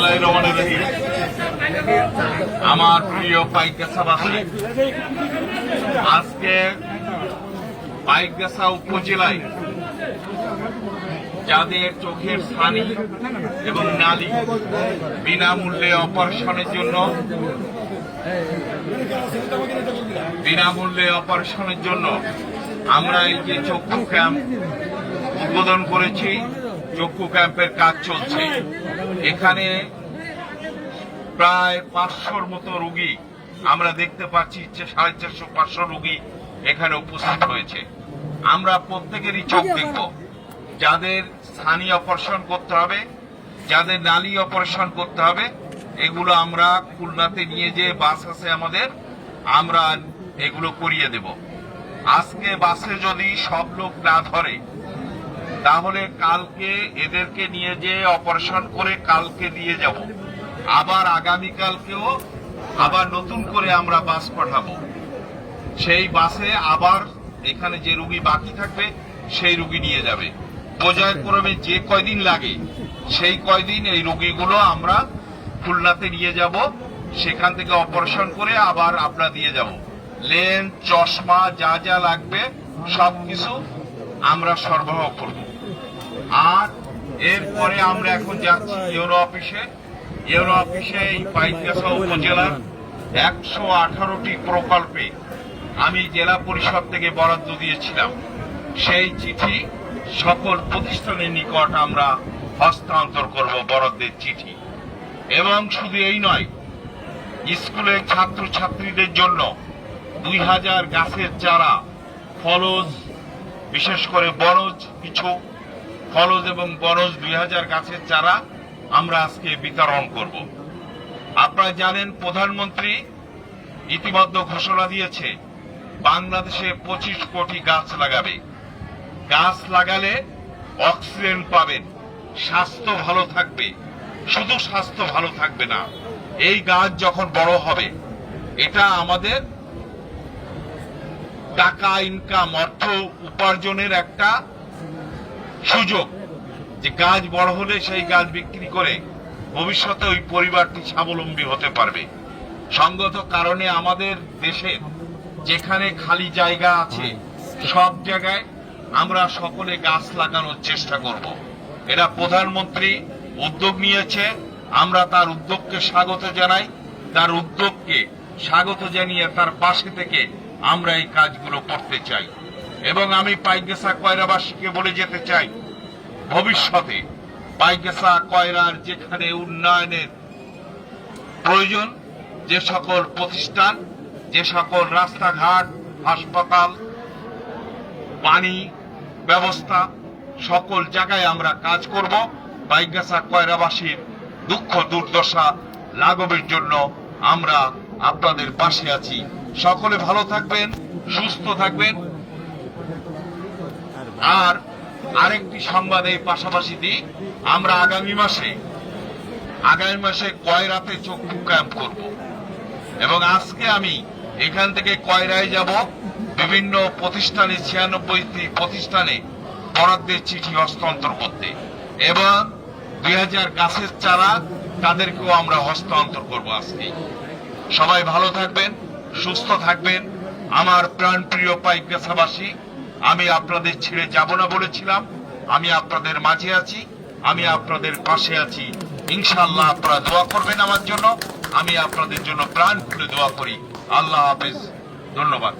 বিসমিল্লাহির রহমানির রহিম। আমার প্রিয় পাইকগাছাবাসী, আজকে পাইকগাছা উপজেলায় যাদের চোখের ছানি এবং নালী বিনামূল্যে অপারেশনের জন্য আমরা এই যে চক্ষু ক্যাম্প উদ্বোধন করেছি। চক্ষু ক্যাম্পের কাজ চলছে। এখানে প্রায় 500-র মতো রোগী আমরা দেখতে পাচ্ছি। 450-500 রোগী এখানে উপস্থিত হয়েছে। আমরা প্রত্যেকেরই চোখ দেখব। যাদের ছানি অপারেশন করতে হবে, যাদের নালী অপারেশন করতে হবে, এগুলো আমরা খুলনাতে নিয়ে যে বাস আছে আমাদের, আমরা এগুলো করিয়ে দেব। আজকে বাসে যদি সব লোক না ধরে, তাহলে কালকে এদেরকে নিয়ে যে অপারেশন করে কালকে দিয়ে যাব। আবার আগামীকালকেও আবার নতুন করে আমরা বাস পাঠাবো। সেই বাসে আবার এখানে যে রোগী বাকি থাকবে সেই রোগী নিয়ে যাবে। পর্যায়ক্রমে যে কয়দিন লাগে সেই কয়দিন এই রোগীগুলো আমরা খুলনাতে নিয়ে যাব। সেখান থেকে অপারেশন করে আবার আমরা দিয়ে যাব। লেন্স, চশমা, যা যা লাগবে সবকিছু আমরা সরবরাহ করব। আর এরপরে আমরা এখন যাচ্ছি ইউরো অফিসে। ইউরো অফিসে এই পাইকগাছা উপজেলার 118টি প্রকল্পে আমি জেলা পরিষদ থেকে বরাদ্দ দিয়েছিলাম। সেই চিঠি সকল প্রতিষ্ঠানের নিকট আমরা হস্তান্তর করব, বরাদ্দের চিঠি। এবং শুধু এই নয়, স্কুলের ছাত্রছাত্রীদের জন্য 2000 গাছের চারা, ফলজ, বিশেষ করে বনজ কিছু ফলজ এবং বনজ 2000 গাছের চারা আমরা আজকে বিতরণ করব। আপনারা জানেন প্রধানমন্ত্রী ইতিমধ্যে ঘোষণা দিয়েছে বাংলাদেশে 25 কোটি গাছ লাগাবে। গাছ লাগালে অক্সিজেন পাবেন, স্বাস্থ্য ভালো থাকবে। শুধু স্বাস্থ্য ভালো থাকবে না, এই গাছ যখন বড় হবে এটা আমাদের টাকা ইনকাম, অর্থ উপার্জনের একটা সুযোগ। যে গাছ বড় হলে সেই গাছ বিক্রি করে ভবিষ্যতে ওই পরিবারটি স্বাবলম্বী হতে পারবে। সঙ্গত কারণে আমাদের দেশে যেখানে খালি জায়গা আছে সব জায়গায় আমরা সকলে গাছ লাগানোর চেষ্টা করব। এটা প্রধানমন্ত্রী উদ্যোগ নিয়েছে, আমরা তার উদ্যোগকে স্বাগত জানাই। তার উদ্যোগকে স্বাগত জানিয়ে তার পাশে থেকে আমরা এই কাজগুলো করতে চাই। এবং আমি পাইকগাছা কয়রাবাসীকে বলে যেতে চাই, ভবিষ্যতে পাইকগাছা কয়রার যেখানে উন্নয়নের প্রয়োজন, যে সকল প্রতিষ্ঠান, যে সকল রাস্তাঘাট, হাসপাতাল, পানি ব্যবস্থা, সকল জায়গায় আমরা কাজ করব। পাইকগাছা কয়রাবাসীর দুঃখ দুর্দশা লাঘবের জন্য আমরা আপনাদের পাশে আছি। সকলে ভালো থাকবেন, সুস্থ থাকবেন। আর আরেকটি সংবাদ এই পাশাপাশি দিই, আমরা আগামী মাসে কয়রাতে চক্ষু ক্যাম্প করব। এবং আজকে আমি এখান থেকে কয়রায় যাব, বিভিন্ন প্রতিষ্ঠানে 96টি প্রতিষ্ঠানে বরাদ্দের চিঠি হস্তান্তর করতে। এবং 2000 গাছের চারা তাদেরকেও আমরা হস্তান্তর করব আজকে। সবাই ভালো থাকবেন, সুস্থ থাকবেন। আমার প্রাণপ্রিয় পাইকগাছাবাসী, আমি আপনাদের ছেড়ে যাব না বলেছিলাম। আমি আপনাদের মাঝে আছি, আমি আপনাদের পাশে আছি। ইনশাআল্লাহ আপনারা দোয়া করবেন আমার জন্য। আমি আপনাদের জন্য প্রাণ খুলে দোয়া করি। আল্লাহ হাফেজ, ধন্যবাদ।